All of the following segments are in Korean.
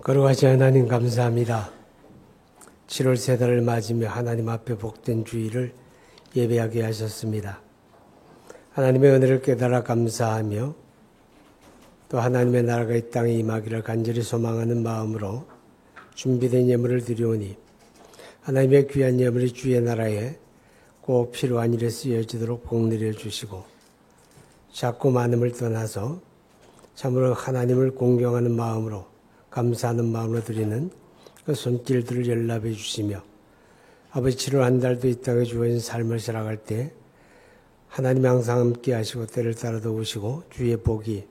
거룩하신 하나님 감사합니다. 7월 세 달을 맞으며 하나님 앞에 복된 주일을 예배하게 하셨습니다. 하나님의 은혜를 깨달아 감사하며 또 하나님의 나라가 이 땅에 임하기를 간절히 소망하는 마음으로 준비된 예물을 드리오니 하나님의 귀한 예물이 주의 나라에 꼭 필요한 일에 쓰여지도록 복 내려주시고 작고 많음을 떠나서 참으로 하나님을 공경하는 마음으로 감사하는 마음으로 드리는 그 손길들을 연락해 주시며 아버지 7월 한 달도 이 땅에 주어진 삶을 살아갈 때 하나님 항상 함께 하시고 때를 따라 도우시고 주의 복이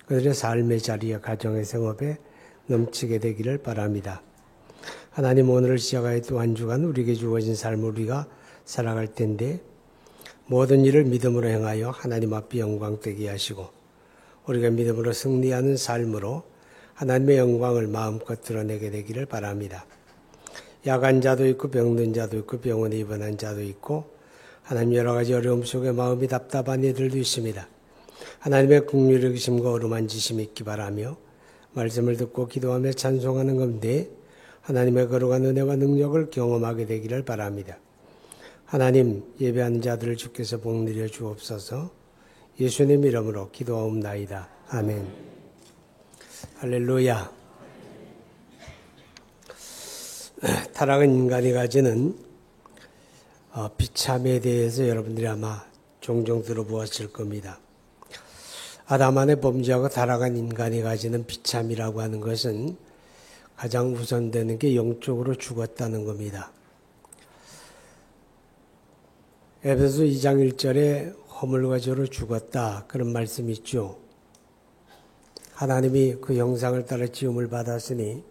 그들의 삶의 자리에 가정의 생업에 넘치게 되기를 바랍니다. 하나님 오늘을 시작하여 또 한 주간 우리에게 주어진 삶을 우리가 살아갈 텐데 모든 일을 믿음으로 행하여 하나님 앞에 영광되게 하시고 우리가 믿음으로 승리하는 삶으로 하나님의 영광을 마음껏 드러내게 되기를 바랍니다. 야간 자도 있고 병든 자도 있고 병원에 입원한 자도 있고 하나님 여러 가지 어려움 속에 마음이 답답한 이들도 있습니다. 하나님의 긍휼히 여기심과 어루만지심이 있기 바라며 말씀을 듣고 기도하며 찬송하는 가운데 하나님의 거룩한 은혜와 능력을 경험하게 되기를 바랍니다. 하나님 예배하는 자들을 주께서 복 내려 주옵소서. 예수님 이름으로 기도하옵나이다. 아멘. 할렐루야. 타락한 인간이 가지는 비참에 대해서 여러분들이 아마 종종 들어보았을 겁니다. 아담 안에 범죄하고 타락한 인간이 가지는 비참이라고 하는 것은 가장 우선되는 게 영적으로 죽었다는 겁니다. 에베소 2장 1절에 허물과 죄로 죽었다 그런 말씀이 있죠. 하나님이 그 형상을 따라 지음을 받았으니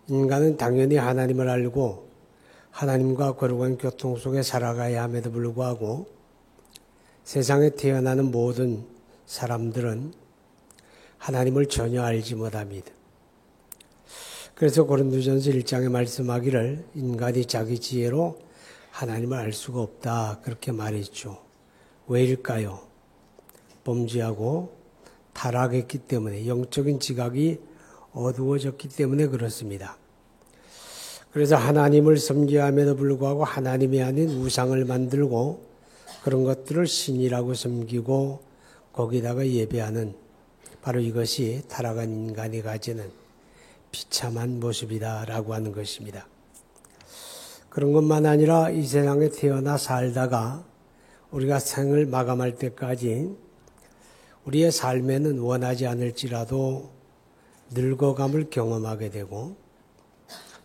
인간은 당연히 하나님을 알고 하나님과 거룩한 교통 속에 살아가야 함에도 불구하고 세상에 태어나는 모든 사람들은 하나님을 전혀 알지 못합니다. 그래서 고린도전서 1장에 말씀하기를 인간이 자기 지혜로 하나님을 알 수가 없다 그렇게 말했죠. 왜일까요? 범죄하고 타락했기 때문에 영적인 지각이 어두워졌기 때문에 그렇습니다. 그래서 하나님을 섬겨야 함에도 불구하고 하나님이 아닌 우상을 만들고 그런 것들을 신이라고 섬기고 거기다가 예배하는 바로 이것이 타락한 인간이 가지는 비참한 모습이다라고 하는 것입니다. 그런 것만 아니라 이 세상에 태어나 살다가 우리가 생을 마감할 때까지 우리의 삶에는 원하지 않을지라도 늙어감을 경험하게 되고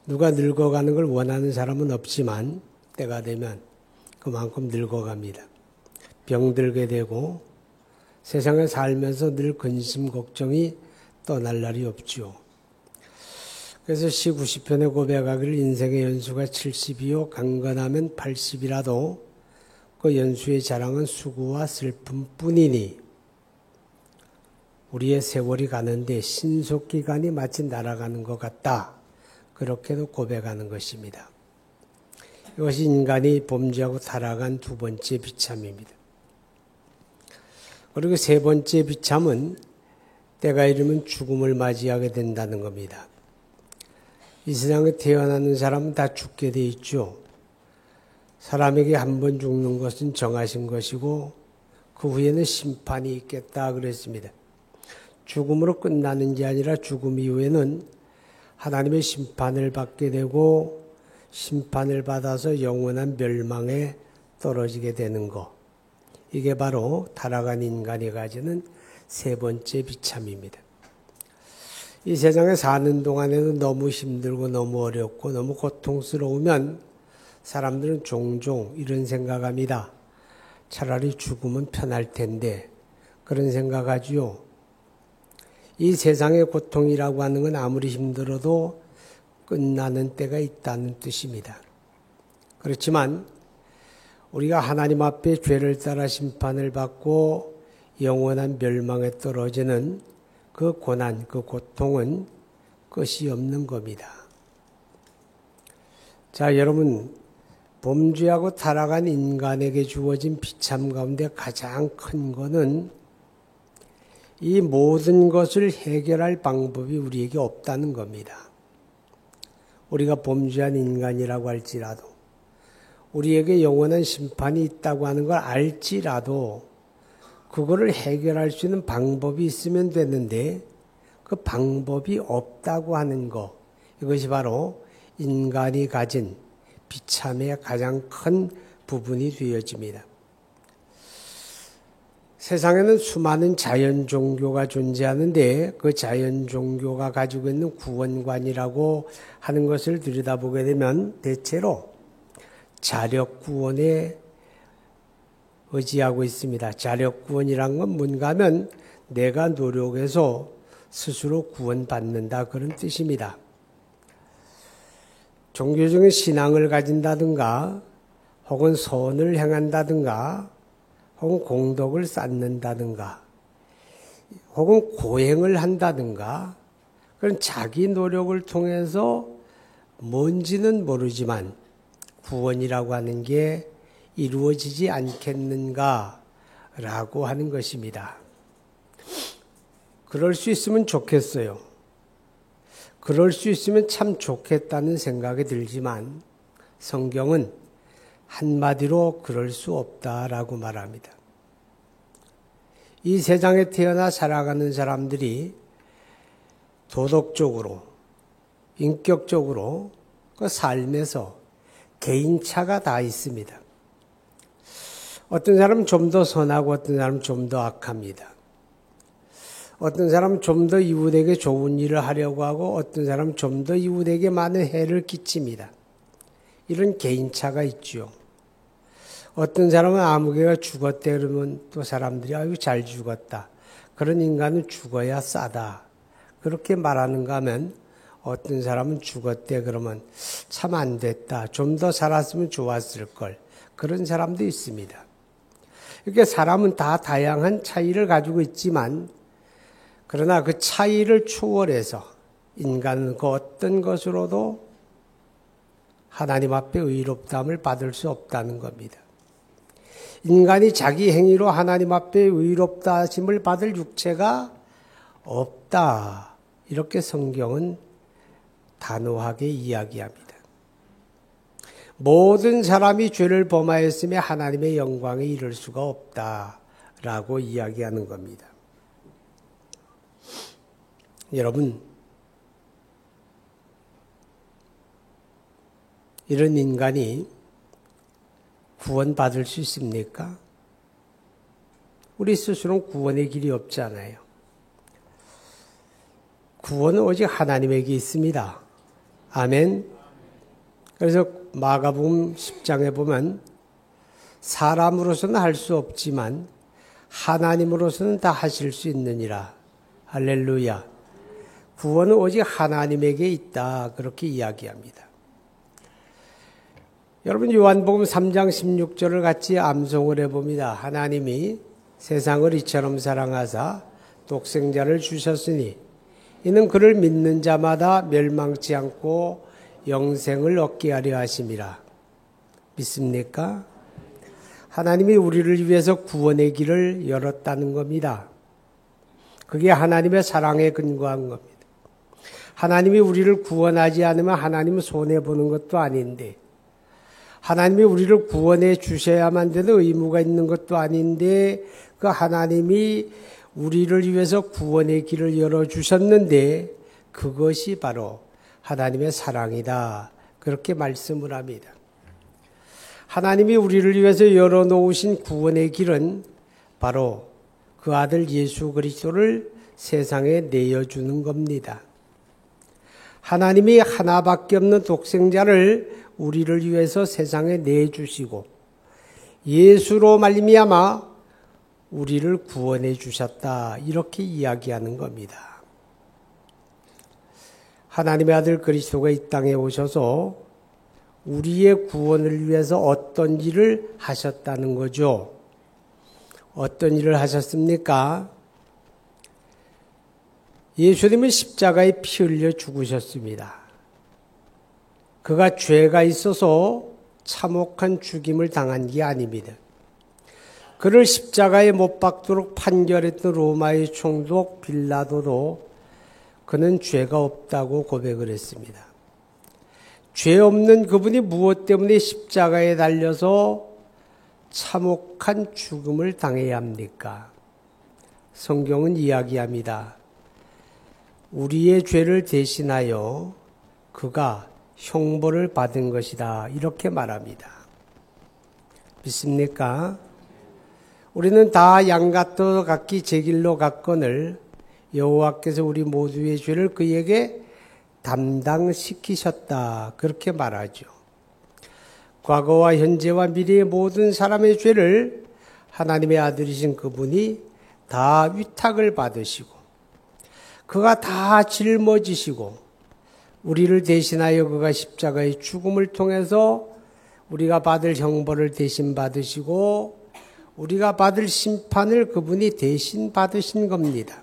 누가 늙어가는 걸 원하는 사람은 없지만 때가 되면 그만큼 늙어갑니다. 병들게 되고 세상에 살면서 늘 근심 걱정이 떠날 날이 없죠. 그래서 시 90편에 고백하기를 인생의 연수가 70이요 강건하면 80이라도 그 연수의 자랑은 수고와 슬픔뿐이니 우리의 세월이 가는데 신속기간이 마치 날아가는 것 같다. 그렇게도 고백하는 것입니다. 이것이 인간이 범죄하고 타락한 두 번째 비참입니다. 그리고 세 번째 비참은 때가 이르면 죽음을 맞이하게 된다는 겁니다. 이 세상에 태어나는 사람은 다 죽게 돼 있죠. 사람에게 한 번 죽는 것은 정하신 것이고 그 후에는 심판이 있겠다 그랬습니다. 죽음으로 끝나는 게 아니라 죽음 이후에는 하나님의 심판을 받게 되고 심판을 받아서 영원한 멸망에 떨어지게 되는 것. 이게 바로 타락한 인간이 가지는 세 번째 비참입니다. 이 세상에 사는 동안에도 너무 힘들고 너무 어렵고 너무 고통스러우면 사람들은 종종 이런 생각합니다. 차라리 죽으면 편할 텐데 그런 생각하지요. 이 세상의 고통이라고 하는 건 아무리 힘들어도 끝나는 때가 있다는 뜻입니다. 그렇지만 우리가 하나님 앞에 죄를 따라 심판을 받고 영원한 멸망에 떨어지는 그 고난, 그 고통은 끝이 없는 겁니다. 자, 여러분, 범죄하고 타락한 인간에게 주어진 비참 가운데 가장 큰 거는 이 모든 것을 해결할 방법이 우리에게 없다는 겁니다. 우리가 범죄한 인간이라고 할지라도, 우리에게 영원한 심판이 있다고 하는 걸 알지라도 그거를 해결할 수 있는 방법이 있으면 되는데 그 방법이 없다고 하는 것, 이것이 바로 인간이 가진 비참의 가장 큰 부분이 되어집니다. 세상에는 수많은 자연 종교가 존재하는데 그 자연 종교가 가지고 있는 구원관이라고 하는 것을 들여다보게 되면 대체로 자력 구원에 의지하고 있습니다. 자력 구원이란 건 뭔가 하면 내가 노력해서 스스로 구원받는다, 그런 뜻입니다. 종교적인 신앙을 가진다든가 혹은 선을 행한다든가 혹은 공덕을 쌓는다든가 혹은 고행을 한다든가 그런 자기 노력을 통해서 뭔지는 모르지만 구원이라고 하는 게 이루어지지 않겠는가라고 하는 것입니다. 그럴 수 있으면 좋겠어요. 그럴 수 있으면 참 좋겠다는 생각이 들지만 성경은 한마디로 그럴 수 없다라고 말합니다. 이 세상에 태어나 살아가는 사람들이 도덕적으로, 인격적으로 그 삶에서 개인차가 다 있습니다. 어떤 사람은 좀 더 선하고 어떤 사람은 좀 더 악합니다. 어떤 사람은 좀 더 이웃에게 좋은 일을 하려고 하고 어떤 사람은 좀 더 이웃에게 많은 해를 끼칩니다. 이런 개인차가 있죠. 어떤 사람은 아무개가 죽었대 그러면 또 사람들이 아이고 잘 죽었다. 그런 인간은 죽어야 싸다. 그렇게 말하는가 하면 어떤 사람은 죽었대 그러면 참 안 됐다. 좀 더 살았으면 좋았을 걸. 그런 사람도 있습니다. 이렇게 사람은 다 다양한 차이를 가지고 있지만 그러나 그 차이를 초월해서 인간은 그 어떤 것으로도 하나님 앞에 의롭다함을 받을 수 없다는 겁니다. 인간이 자기 행위로 하나님 앞에 의롭다 하심을 받을 육체가 없다. 이렇게 성경은 단호하게 이야기합니다. 모든 사람이 죄를 범하였으며 하나님의 영광에 이를 수가 없다라고 이야기하는 겁니다. 여러분, 이런 인간이 구원받을 수 있습니까? 우리 스스로는 구원의 길이 없잖아요. 구원은 오직 하나님에게 있습니다. 아멘. 그래서 마가복음 10장에 보면 사람으로서는 할 수 없지만 하나님으로서는 다 하실 수 있느니라. 할렐루야. 구원은 오직 하나님에게 있다. 그렇게 이야기합니다. 여러분 요한복음 3장 16절을 같이 암송을 해봅니다. 하나님이 세상을 이처럼 사랑하사 독생자를 주셨으니 이는 그를 믿는 자마다 멸망치 않고 영생을 얻게 하려 하심이라. 믿습니까? 하나님이 우리를 위해서 구원의 길을 열었다는 겁니다. 그게 하나님의 사랑에 근거한 겁니다. 하나님이 우리를 구원하지 않으면 하나님은 손해보는 것도 아닌데 하나님이 우리를 구원해 주셔야만 되는 의무가 있는 것도 아닌데 그 하나님이 우리를 위해서 구원의 길을 열어주셨는데 그것이 바로 하나님의 사랑이다. 그렇게 말씀을 합니다. 하나님이 우리를 위해서 열어놓으신 구원의 길은 바로 그 아들 예수 그리스도를 세상에 내어주는 겁니다. 하나님이 하나밖에 없는 독생자를 우리를 위해서 세상에 내주시고 예수로 말미암아 우리를 구원해 주셨다. 이렇게 이야기하는 겁니다. 하나님의 아들 그리스도가 이 땅에 오셔서 우리의 구원을 위해서 어떤 일을 하셨다는 거죠. 어떤 일을 하셨습니까? 예수님은 십자가에 피 흘려 죽으셨습니다. 그가 죄가 있어서 참혹한 죽임을 당한 게 아닙니다. 그를 십자가에 못 박도록 판결했던 로마의 총독 빌라도도 그는 죄가 없다고 고백을 했습니다. 죄 없는 그분이 무엇 때문에 십자가에 달려서 참혹한 죽음을 당해야 합니까? 성경은 이야기합니다. 우리의 죄를 대신하여 그가 형벌을 받은 것이다. 이렇게 말합니다. 믿습니까? 우리는 다 양같아 각기 제 길로 갔거늘 여호와께서 우리 모두의 죄를 그에게 담당시키셨다. 그렇게 말하죠. 과거와 현재와 미래의 모든 사람의 죄를 하나님의 아들이신 그분이 다 위탁을 받으시고 그가 다 짊어지시고 우리를 대신하여 그가 십자가의 죽음을 통해서 우리가 받을 형벌을 대신 받으시고 우리가 받을 심판을 그분이 대신 받으신 겁니다.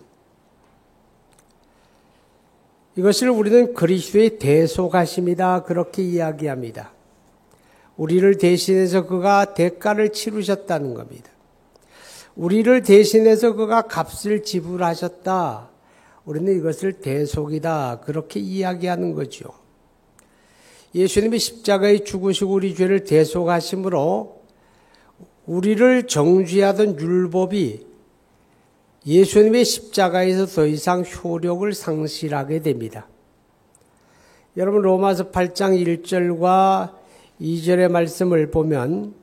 이것을 우리는 그리스도의 대속하심이다 그렇게 이야기합니다. 우리를 대신해서 그가 대가를 치르셨다는 겁니다. 우리를 대신해서 그가 값을 지불하셨다. 우리는 이것을 대속이다 그렇게 이야기하는 거죠. 예수님이 십자가에 죽으시고 우리 죄를 대속하심으로 우리를 정죄하던 율법이 예수님의 십자가에서 더 이상 효력을 상실하게 됩니다. 여러분 로마서 8장 1절과 2절의 말씀을 보면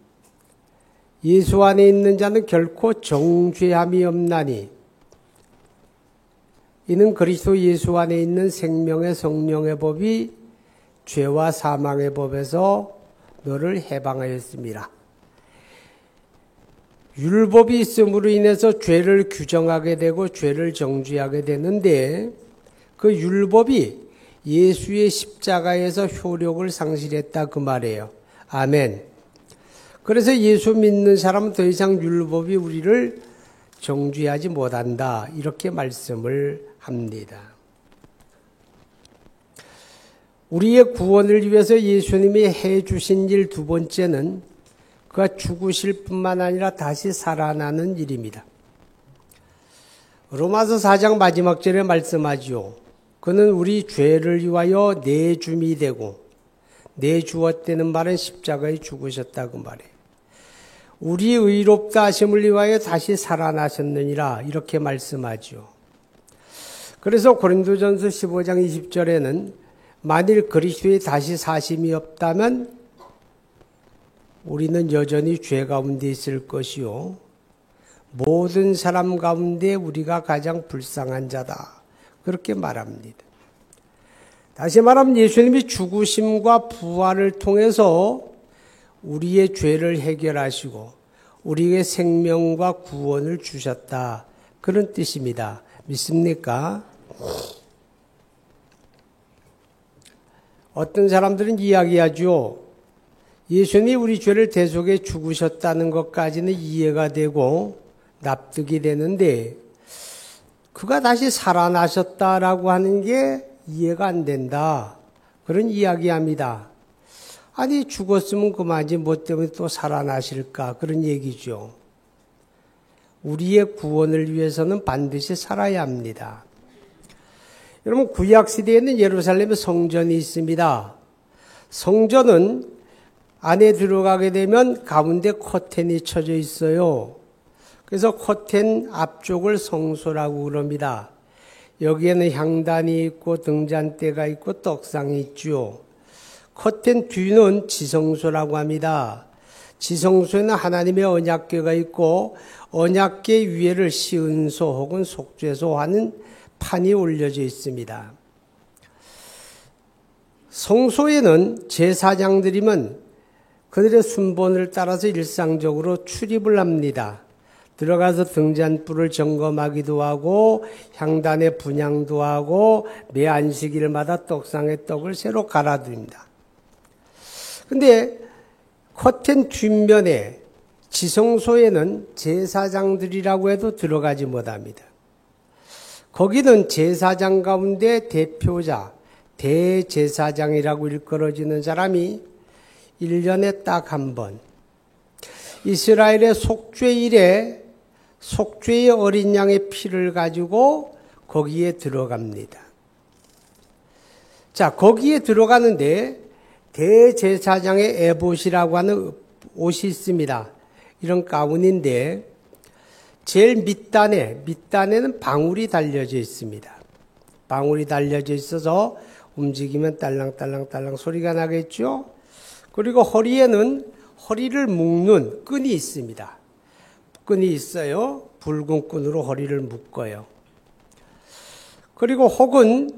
예수 안에 있는 자는 결코 정죄함이 없나니 이는 그리스도 예수 안에 있는 생명의 성령의 법이 죄와 사망의 법에서 너를 해방하였습니다. 율법이 있음으로 인해서 죄를 규정하게 되고 죄를 정죄하게 되는데 그 율법이 예수의 십자가에서 효력을 상실했다 그 말이에요. 아멘. 그래서 예수 믿는 사람은 더 이상 율법이 우리를 정죄하지 못한다 이렇게 말씀을 합니다. 우리의 구원을 위해서 예수님이 해주신 일 두 번째는 그가 죽으실 뿐만 아니라 다시 살아나는 일입니다. 로마서 4장 마지막 절에 말씀하지요. 그는 우리 죄를 위하여 내줌이 되고 내주었다는 말은 십자가에 죽으셨다 그 말이에요. 우리 의롭다 하심을 위하여 다시 살아나셨느니라 이렇게 말씀하지요. 그래서 고린도전서 15장 20절에는 만일 그리스도에 다시 사심이 없다면 우리는 여전히 죄 가운데 있을 것이요 모든 사람 가운데 우리가 가장 불쌍한 자다 그렇게 말합니다. 다시 말하면 예수님이 죽으심과 부활을 통해서 우리의 죄를 해결하시고 우리의 생명과 구원을 주셨다 그런 뜻입니다. 믿습니까? 어떤 사람들은 이야기하죠. 예수님이 우리 죄를 대속해 죽으셨다는 것까지는 이해가 되고 납득이 되는데 그가 다시 살아나셨다라고 하는 게 이해가 안 된다. 그런 이야기합니다. 아니 죽었으면 그만이지 뭐 때문에 또 살아나실까 그런 얘기죠. 우리의 구원을 위해서는 반드시 살아야 합니다. 여러분 구약시대에는 예루살렘에 성전이 있습니다. 성전은 안에 들어가게 되면 가운데 커튼이 쳐져 있어요. 그래서 커튼 앞쪽을 성소라고 그럽니다. 여기에는 향단이 있고 등잔대가 있고 떡상이 있죠. 커튼 뒤는 지성소라고 합니다. 지성소에는 하나님의 언약궤가 있고 언약궤 위에를 시은소 혹은 속죄소 하는 판이 올려져 있습니다. 성소에는 제사장들이면 그들의 순번을 따라서 일상적으로 출입을 합니다. 들어가서 등잔불을 점검하기도 하고 향단에 분향도 하고 매 안식일마다 떡상의 떡을 새로 갈아드립니다. 근데 커튼 뒷면에 지성소에는 제사장들이라고 해도 들어가지 못합니다. 거기는 제사장 가운데 대표자, 대제사장이라고 일컬어지는 사람이 1년에 딱 한 번, 이스라엘의 속죄일에 속죄의 어린 양의 피를 가지고 거기에 들어갑니다. 자, 거기에 들어가는데 대제사장의 에봇이라고 하는 옷이 있습니다. 이런 가운인데 제일 밑단에는 방울이 달려져 있습니다. 방울이 달려져 있어서 움직이면 딸랑딸랑딸랑 소리가 나겠죠. 그리고 허리에는 허리를 묶는 끈이 있습니다. 끈이 있어요. 붉은 끈으로 허리를 묶어요. 그리고 혹은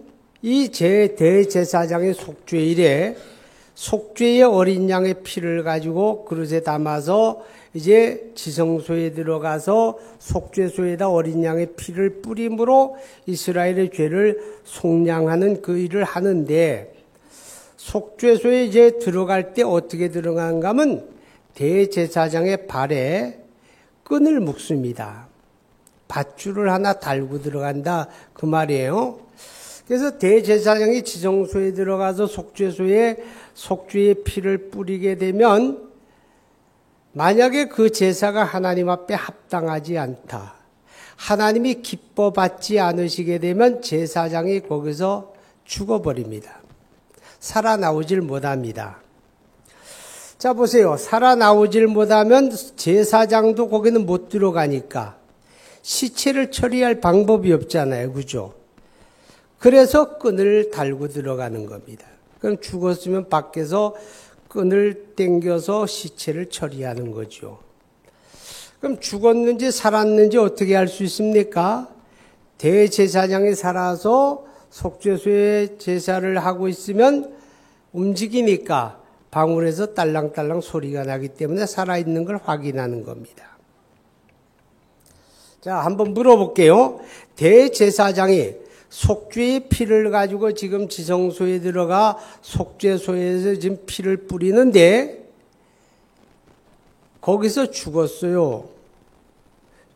이 대제사장의 속죄일에 속죄의 어린 양의 피를 가지고 그릇에 담아서 이제 지성소에 들어가서 속죄소에다 어린 양의 피를 뿌림으로 이스라엘의 죄를 속량하는 그 일을 하는데, 속죄소에 이제 들어갈 때 어떻게 들어가는가 하면 대제사장의 발에 끈을 묶습니다. 밧줄을 하나 달고 들어간다 그 말이에요. 그래서 대제사장이 지성소에 들어가서 속죄소에 속죄의 피를 뿌리게 되면 만약에 그 제사가 하나님 앞에 합당하지 않다, 하나님이 기뻐 받지 않으시게 되면 제사장이 거기서 죽어버립니다. 살아나오질 못합니다. 자, 보세요. 살아나오질 못하면 제사장도 거기는 못 들어가니까 시체를 처리할 방법이 없잖아요. 그죠? 그래서 끈을 달고 들어가는 겁니다. 그럼 죽었으면 밖에서 끈을 당겨서 시체를 처리하는 거죠. 그럼 죽었는지 살았는지 어떻게 알 수 있습니까? 대제사장이 살아서 속죄소에 제사를 하고 있으면 움직이니까 방울에서 딸랑딸랑 소리가 나기 때문에 살아있는 걸 확인하는 겁니다. 자, 한번 물어볼게요. 대제사장이 속죄의 피를 가지고 지금 지성소에 들어가 속죄소에서 지금 피를 뿌리는데 거기서 죽었어요.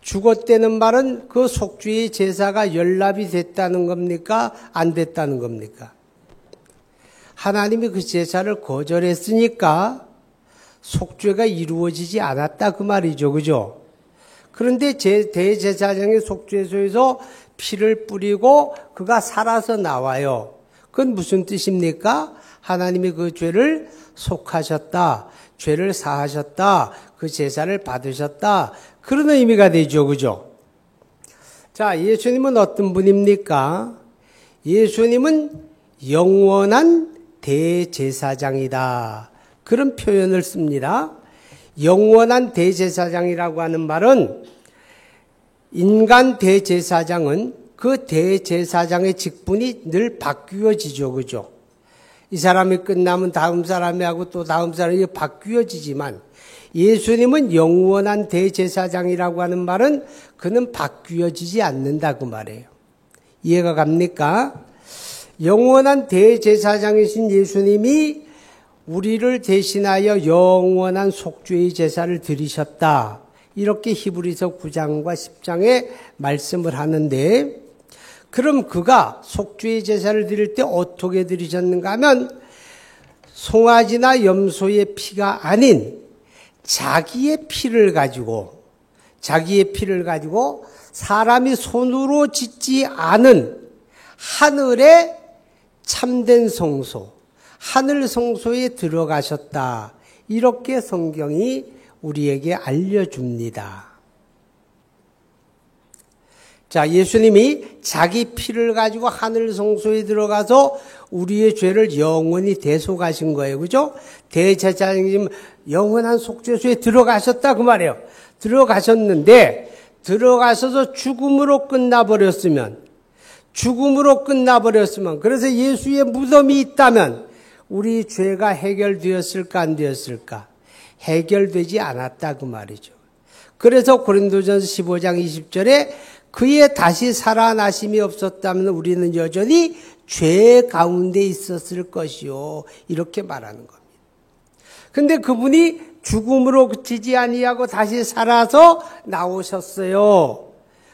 죽었다는 말은 그 속죄의 제사가 연납이 됐다는 겁니까? 안 됐다는 겁니까? 하나님이 그 제사를 거절했으니까 속죄가 이루어지지 않았다 그 말이죠. 그죠? 그런데 대제사장의 속죄소에서 피를 뿌리고 그가 살아서 나와요. 그건 무슨 뜻입니까? 하나님이 그 죄를 속하셨다, 죄를 사하셨다, 그 제사를 받으셨다, 그런 의미가 되죠. 그죠? 자, 예수님은 어떤 분입니까? 예수님은 영원한 대제사장이다, 그런 표현을 씁니다. 영원한 대제사장이라고 하는 말은 인간 대제사장은 그 대제사장의 직분이 늘 바뀌어지죠. 그죠? 이 사람이 끝나면 다음 사람이 하고 또 다음 사람이 바뀌어지지만 예수님은 영원한 대제사장이라고 하는 말은 그는 바뀌어지지 않는다 그 말이에요. 이해가 갑니까? 영원한 대제사장이신 예수님이 우리를 대신하여 영원한 속죄의 제사를 드리셨다, 이렇게 히브리서 9장과 10장에 말씀을 하는데, 그럼 그가 속죄의 제사를 드릴 때 어떻게 드리셨는가 하면 송아지나 염소의 피가 아닌 자기의 피를 가지고 사람이 손으로 짓지 않은 하늘의 참된 성소, 하늘 성소에 들어가셨다, 이렇게 성경이 우리에게 알려줍니다. 자, 예수님이 자기 피를 가지고 하늘 성소에 들어가서 우리의 죄를 영원히 대속하신 거예요. 그죠? 대제사장님 영원한 속죄소에 들어가셨다 그 말이에요. 들어가셨는데 들어가셔서 죽음으로 끝나버렸으면, 그래서 예수의 무덤이 있다면 우리 죄가 해결되었을까 안 되었을까? 해결되지 않았다 그 말이죠. 그래서 고린도전서 15장 20절에 그의 다시 살아나심이 없었다면 우리는 여전히 죄 가운데 있었을 것이요, 이렇게 말하는 겁니다. 근데 그분이 죽음으로 그치지 아니하고 다시 살아서 나오셨어요.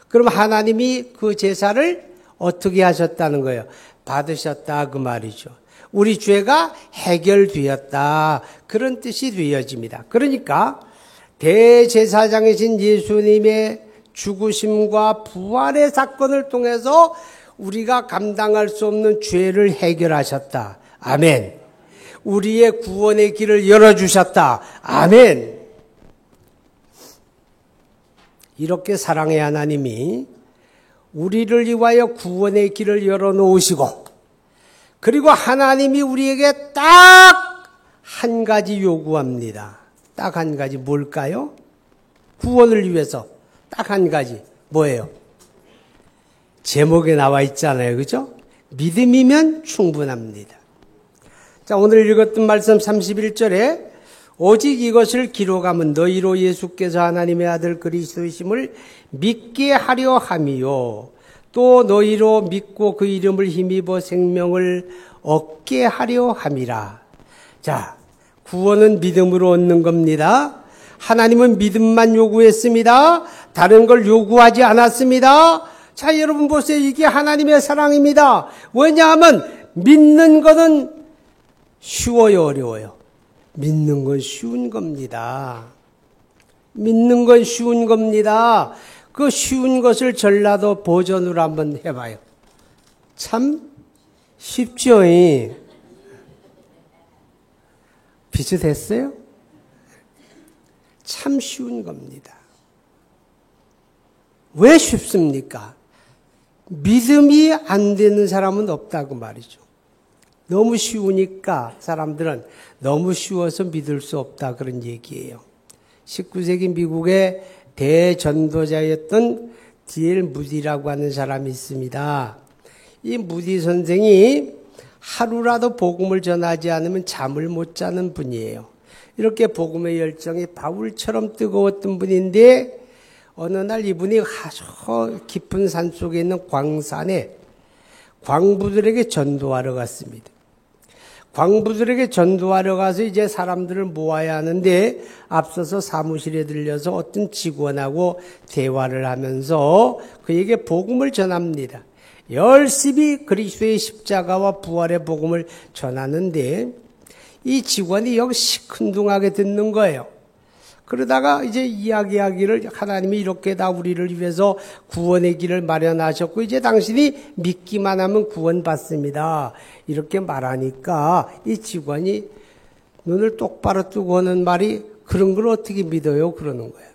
그럼 하나님이 그 제사를 어떻게 하셨다는 거예요? 받으셨다 그 말이죠. 우리 죄가 해결되었다, 그런 뜻이 되어집니다. 그러니까 대제사장이신 예수님의 죽으심과 부활의 사건을 통해서 우리가 감당할 수 없는 죄를 해결하셨다. 아멘. 우리의 구원의 길을 열어주셨다. 아멘. 이렇게 사랑의 하나님이 우리를 위하여 구원의 길을 열어놓으시고, 그리고 하나님이 우리에게 딱 한 가지 요구합니다. 딱 한 가지 뭘까요? 구원을 위해서 딱 한 가지 뭐예요? 제목에 나와 있잖아요. 그죠? 믿음이면 충분합니다. 자, 오늘 읽었던 말씀 31절에 오직 이것을 기록하면 너희로 예수께서 하나님의 아들 그리스도이심을 믿게 하려 함이요 또 너희로 믿고 그 이름을 힘입어 생명을 얻게 하려 함이라. 자, 구원은 믿음으로 얻는 겁니다. 하나님은 믿음만 요구했습니다. 다른 걸 요구하지 않았습니다. 자, 여러분 보세요. 이게 하나님의 사랑입니다. 왜냐하면 믿는 것은 쉬워요, 어려워요? 믿는 건 쉬운 겁니다. 믿는 건 쉬운 겁니다. 그 쉬운 것을 전라도 버전으로 한번 해봐요. 참 쉽죠? 비슷했어요? 참 쉬운 겁니다. 왜 쉽습니까? 믿음이 안 되는 사람은 없다고 말이죠. 너무 쉬우니까 사람들은 너무 쉬워서 믿을 수 없다 그런 얘기예요. 19세기 미국의 대전도자였던 D.L. 무디라고 하는 사람이 있습니다. 이 무디 선생이 하루라도 복음을 전하지 않으면 잠을 못 자는 분이에요. 이렇게 복음의 열정이 바울처럼 뜨거웠던 분인데 어느 날 이분이 아주 깊은 산 속에 있는 광산에 광부들에게 전도하러 갔습니다. 광부들에게 전도하러 가서 이제 사람들을 모아야 하는데 앞서서 사무실에 들려서 어떤 직원하고 대화를 하면서 그에게 복음을 전합니다. 열심히 그리스도의 십자가와 부활의 복음을 전하는데 이 직원이 여기 시큰둥하게 듣는 거예요. 그러다가 이제 이야기하기를 하나님이 이렇게 다 우리를 위해서 구원의 길을 마련하셨고 이제 당신이 믿기만 하면 구원받습니다. 이렇게 말하니까 이 직원이 눈을 똑바로 뜨고 하는 말이 그런 걸 어떻게 믿어요? 그러는 거예요.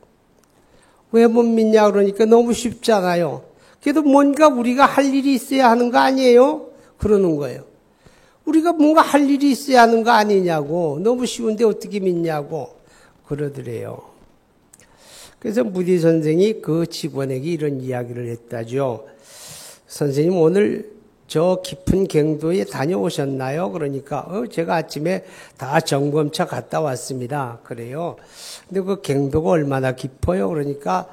왜 못 믿냐 그러니까 너무 쉽잖아요. 그래도 뭔가 우리가 할 일이 있어야 하는 거 아니에요? 그러는 거예요. 우리가 뭔가 할 일이 있어야 하는 거 아니냐고. 너무 쉬운데 어떻게 믿냐고. 그러더래요. 그래서 무디 선생이 그 직원에게 이런 이야기를 했다죠. 선생님 오늘 저 깊은 갱도에 다녀오셨나요? 그러니까 제가 아침에 다 점검차 갔다 왔습니다. 그래요. 근데 그 갱도가 얼마나 깊어요? 그러니까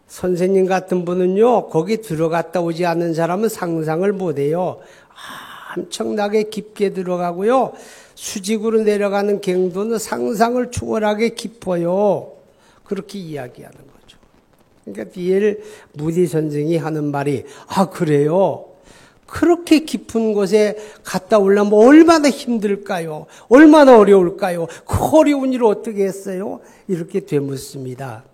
선생님 같은 분은요, 거기 들어갔다 오지 않는 사람은 상상을 못해요. 엄청나게 깊게 들어가고요. 수직으로 내려가는 갱도는 상상을 초월하게 깊어요. 그렇게 이야기하는 거죠. 그러니까 D.L. 무디 선생이 하는 말이 그래요? 그렇게 깊은 곳에 갔다 오려면 얼마나 힘들까요? 얼마나 어려울까요? 그 어려운 일을 어떻게 했어요? 이렇게 되묻습니다.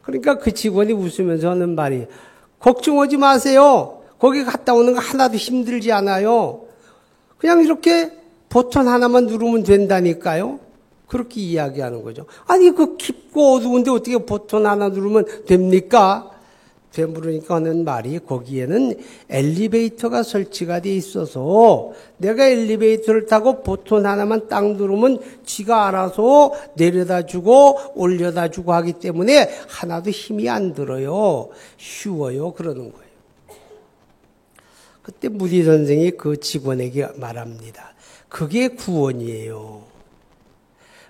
그러니까 그 직원이 웃으면서 하는 말이 걱정하지 마세요. 거기 갔다 오는 거 하나도 힘들지 않아요. 그냥 이렇게 버튼 하나만 누르면 된다니까요. 그렇게 이야기하는 거죠. 아니 그 깊고 어두운데 어떻게 버튼 하나 누르면 됩니까? 되물으니까 하는 말이 거기에는 엘리베이터가 설치가 돼 있어서 내가 엘리베이터를 타고 버튼 하나만 딱 누르면 지가 알아서 내려다 주고 올려다 주고 하기 때문에 하나도 힘이 안 들어요. 쉬워요. 그러는 거예요. 그때 무디 선생이 그 직원에게 말합니다. 그게 구원이에요.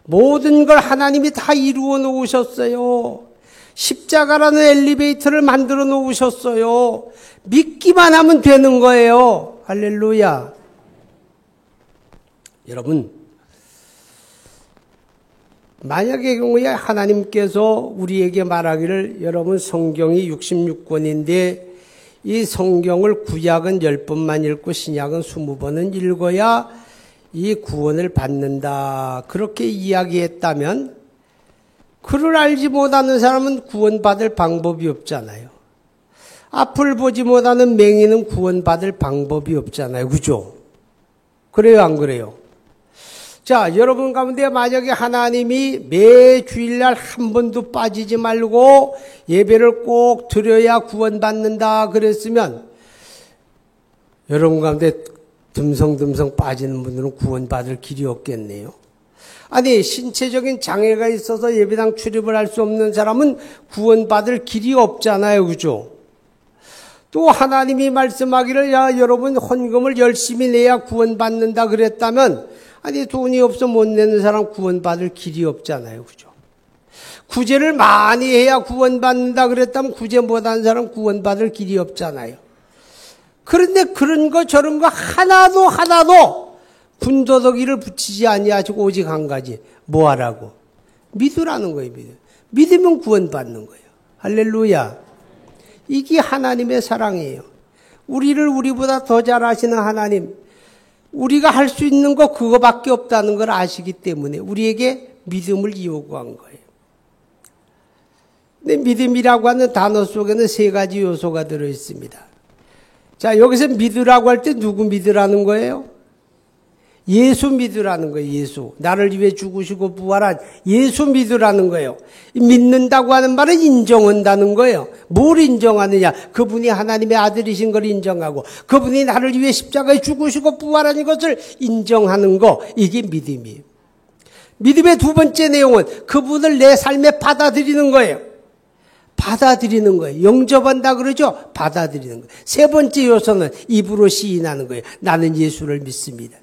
모든 걸 하나님이 다 이루어 놓으셨어요. 십자가라는 엘리베이터를 만들어 놓으셨어요. 믿기만 하면 되는 거예요. 할렐루야. 여러분, 만약의 경우에 하나님께서 우리에게 말하기를 여러분 성경이 66권인데 이 성경을 구약은 10번만 읽고 신약은 20번은 읽어야 이 구원을 받는다. 그렇게 이야기했다면 그를 알지 못하는 사람은 구원받을 방법이 없잖아요. 앞을 보지 못하는 맹인은 구원받을 방법이 없잖아요. 그죠? 그래요, 안 그래요? 자, 여러분 가운데 만약에 하나님이 매 주일날 한 번도 빠지지 말고 예배를 꼭 드려야 구원받는다 그랬으면 여러분 가운데 듬성듬성 빠지는 분들은 구원받을 길이 없겠네요. 아니, 신체적인 장애가 있어서 예배당 출입을 할 수 없는 사람은 구원받을 길이 없잖아요. 그죠? 또 하나님이 말씀하기를 야, 여러분 헌금을 열심히 내야 구원받는다 그랬다면 아니, 돈이 없어 못 내는 사람 구원받을 길이 없잖아요. 그죠? 구제를 많이 해야 구원받는다 그랬다면 구제 못하는 사람 구원받을 길이 없잖아요. 그런데 그런 거 저런 거 하나도 군더더기를 붙이지 아니하시고 오직 한 가지 뭐 하라고? 믿으라는 거예요. 믿으면 구원받는 거예요. 할렐루야. 이게 하나님의 사랑이에요. 우리를 우리보다 더 잘 아시는 하나님, 우리가 할 수 있는 거 그거밖에 없다는 걸 아시기 때문에 우리에게 믿음을 요구한 거예요. 근데 믿음이라고 하는 단어 속에는 세 가지 요소가 들어 있습니다. 자, 여기서 믿으라고 할 때 누구 믿으라는 거예요? 예수 믿으라는 거예요. 예수. 나를 위해 죽으시고 부활한 예수 믿으라는 거예요. 믿는다고 하는 말은 인정한다는 거예요. 뭘 인정하느냐? 그분이 하나님의 아들이신 걸 인정하고 그분이 나를 위해 십자가에 죽으시고 부활한 것을 인정하는 거. 이게 믿음이에요. 믿음의 두 번째 내용은 그분을 내 삶에 받아들이는 거예요. 받아들이는 거예요. 영접한다 그러죠? 받아들이는 거예요. 세 번째 요소는 입으로 시인하는 거예요. 나는 예수를 믿습니다.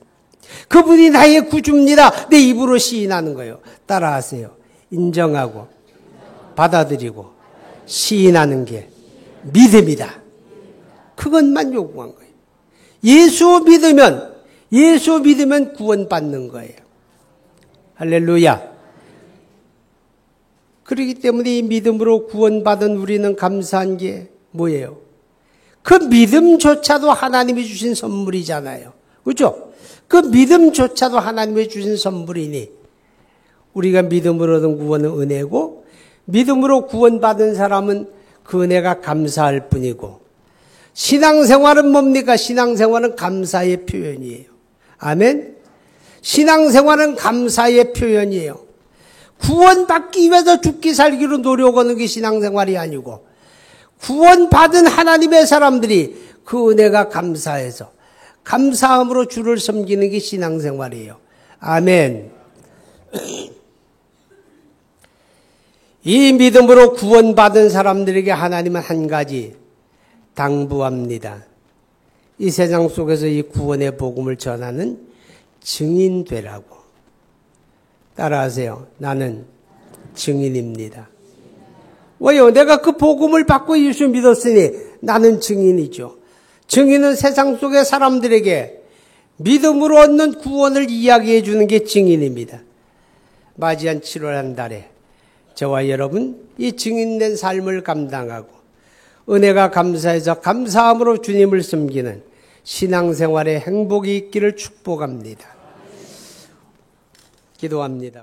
그분이 나의 구주입니다. 내 입으로 시인하는 거예요. 따라하세요. 인정하고 받아들이고 시인하는 게 믿음이다. 그것만 요구한 거예요. 예수 믿으면 구원받는 거예요. 할렐루야. 그렇기 때문에 이 믿음으로 구원받은 우리는 감사한 게 뭐예요? 그 믿음조차도 하나님이 주신 선물이잖아요. 그렇죠? 그 믿음조차도 하나님이 주신 선물이니 우리가 믿음으로 얻은 구원은 은혜고 믿음으로 구원받은 사람은 그 은혜가 감사할 뿐이고 신앙생활은 뭡니까? 신앙생활은 감사의 표현이에요. 아멘? 신앙생활은 감사의 표현이에요. 구원받기 위해서 죽기 살기로 노력하는 게 신앙생활이 아니고 구원받은 하나님의 사람들이 그 은혜가 감사해서 감사함으로 주를 섬기는 게 신앙생활이에요. 아멘. 이 믿음으로 구원받은 사람들에게 하나님은 한 가지 당부합니다. 이 세상 속에서 이 구원의 복음을 전하는 증인 되라고. 따라하세요. 나는 증인입니다. 왜요? 내가 그 복음을 받고 예수 믿었으니 나는 증인이죠. 증인은 세상 속의 사람들에게 믿음으로 얻는 구원을 이야기해 주는 게 증인입니다. 맞이한 7월 한 달에 저와 여러분 이 증인된 삶을 감당하고 은혜가 감사해서 감사함으로 주님을 섬기는 신앙생활에 행복이 있기를 축복합니다. 기도합니다.